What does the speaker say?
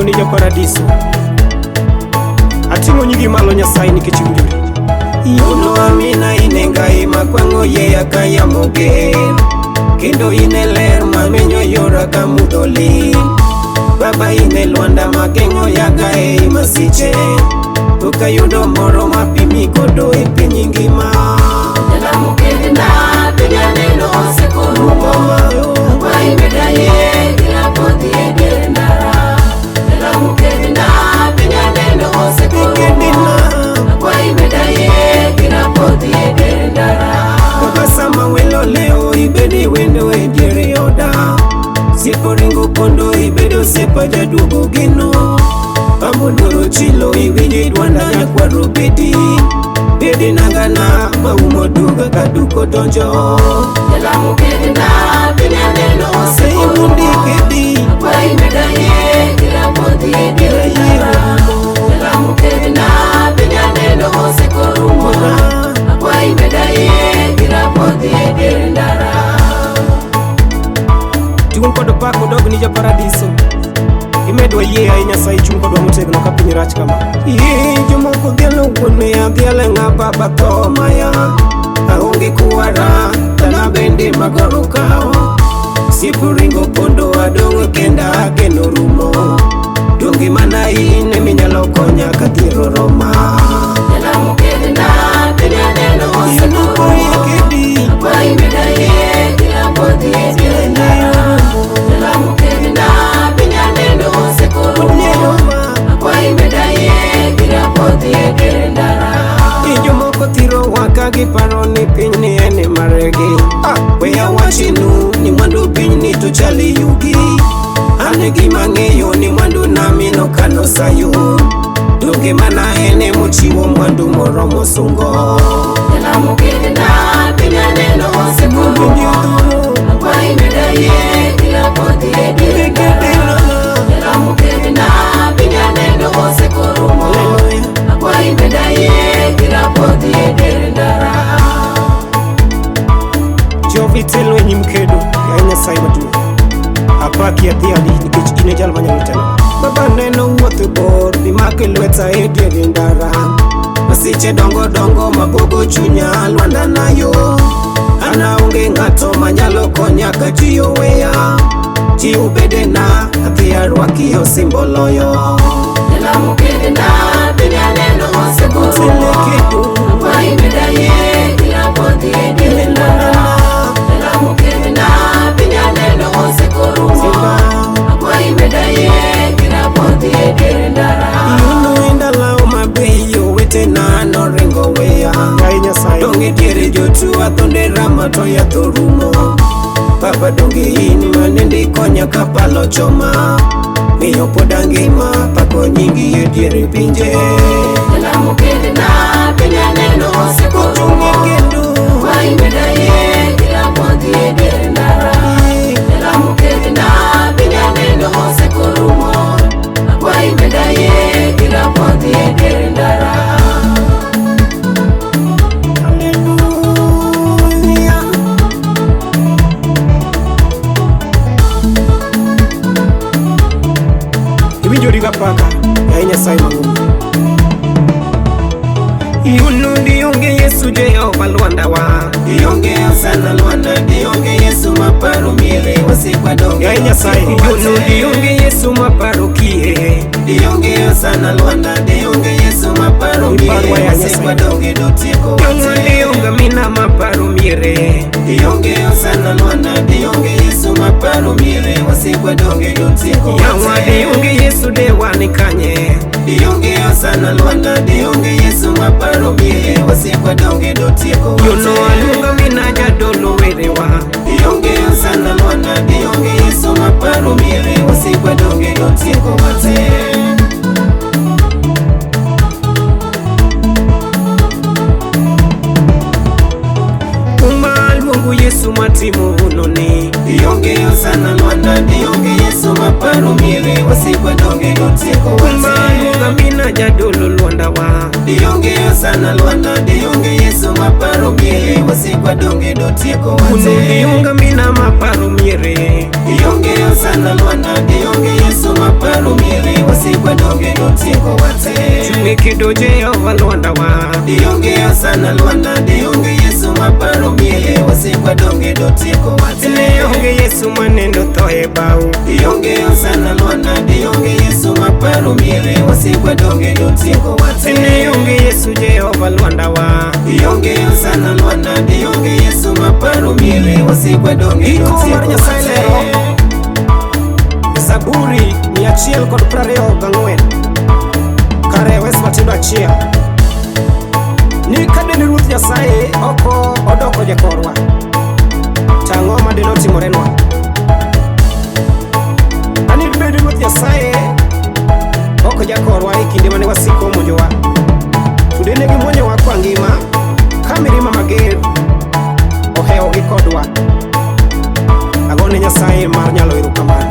dog ni jo paradiso. Atingo nyigi malo Nyasaye nikech unjori. Yuno amina inengai makwango ye akaya moge. Kendo ine ler mamenyo yora kamudoli. Baba ine luanda magengo yaga masiche. Ukayudo moro mapimi kodo piny ngima. Jala mukede na pinya neno osekurumo. Kwa imedaye kila poti edere ndara. Jala mukede na pinya neno osekurumo. Kwa imedaye kila poti edere ndara. Baba sama welo leo ibedi wendo edere oda. Siepo ringo kondo ibedo sepa jadugo gino. Pamudoro chilo iwinje dwanda nyakwaro bedi. Bedi nangana maumo duga kaduko donjo. Jala mukede na pinya neno osekurumo. Kwa imedaye kila poti edere ndara. Jala mukede na pinya neno osekurumo. Kwa imedaye kila poti edere ndara. Chung kodo pako dog ni jo paradiso. Imedwa yie ai Nyasaye chung kodwa motegno ka piny rach kama. Jomoko dhialo wuone adhiale ng'aba batho maya. Aonge kuara tana bende magoro kao. Siepo ringo pondo adong' kenda ageno rumo. Donge mana in eminyalo konya kadhiero roma. Jala mukede na pinya neno osekurumo. Kwa imedaye kila poti edere ndara. Jala mukede na pinya neno osekurumo. Kwa imedaye kila poti edere ndara. Jomoko thiro waka giparo ni piny ni ene maregi. Weya wachinu ni mwandu piny ni to chali yugi. Ane gima ng'eyo ni mwandu namino kano sayo. Donge mana ene mochiwo mwandu moromo sungo. Jala mukede na pinya neno osekurumo. Kwa imedaye kila poti edere ndara. Jala mukede na pinya neno osekurumo. Kwa imedaye kila poti edere ndara. Jovi telo e nyim kedo ya Nyasaye maduong'. Apaki adhiali nikech in e jal manyalo telo. Baba neno wuotho bor dhi make lweta e diere ndara. Masiche dongo dongo mabogo chunya lwanda nayo. Ana onge ng'ato manyalo konya ka ji oweya. Ji ubedena adhi arwaki osimboloyo. Jala mukede na pinya neno osekurumo. Kwa imedaye kila poti edere ndara. Jala mukede na pinya neno osekurumo. Kwa imedaye kila poti edere ndara. Yuno indala omabeyo wetena noringo weya. Ngai Nyasaye. Donge diere jotu athonde rama to yatho rumo. Baba donge in manende konya kapalo choma. Miyo poda ngima pako nyingi e diere pinje. Jala mukede na pinya neno osekurumo. Kwa imedaye kila poti edere ndara. Jala mukede na pinya neno osekurumo. Kwa imedaye kila poti edere ndara. Iwinjori ga paka ya Nyasaye mang'ongo. Yuno dionge Yesu Jehova Lwanda wa. Dionge sana Lwanda dionge Yesu maparo miere wasikwa donge. Ya Nyasaye. Yuno dionge Yesu maparo kie. Dionge sana Lwanda dionge Yesu maparo miere wasikwa donge dotieko. Yuno dionge mina maparo miere. Dionge sana Lwanda dionge Yesu maparo miere wasikwa donge dotieko. Yawa dionge Yesu dewani kanye. Dionge sana Lwanda dionge Yesu maparo miere wasikwa donge dotieko. Yuno alunga mina jadolo werewa. Dionge sana Lwanda dionge Yesu maparo miere wasikwa donge dotieko mate. Yesu matimo unoni. Dionge sana Lwanda dionge Yesu maparo miere wasikwa donge dotieko wate. Kumalunga mina jadolo Lwanda wa. Dionge sana Lwanda dionge Yesu maparo miere wasikwa donge dotieko wate. Kuno dionga mina maparo miere. Dionge Iongeyo sana Lwanda, dionge Yesu maparo miere, wasikwa donge notieko wate. Chungi kido Jehova Lwanda wa. Iongeyo sana Lwanda, dionge Yesu maparo miere, wasikwa donge notieko wate. Dionge Yesu manendo thoe bau. Iongeyo sana Lwanda, dionge Yesu maparo miere, wasikwa donge notieko wate. Dionge Yesu Jehova Lwanda wa. Iongeyo sana Lwanda, dionge Yesu maparo miere, wasikwa donge notieko wate. Zaburi 124 kare wes matindo achiel. Ni kadeni Ruoth Nyasaye oko odoko jakorwa, tang'o madino timorenwa. Ani bedi Ruoth Nyasaye oko jakorwa e kinde mane wasiko monjowa. Tudene gi monjowa kwa ngima, ka mirima mager ohewo gi kodwa. Agone Nyasaye mar nyalo erokamano.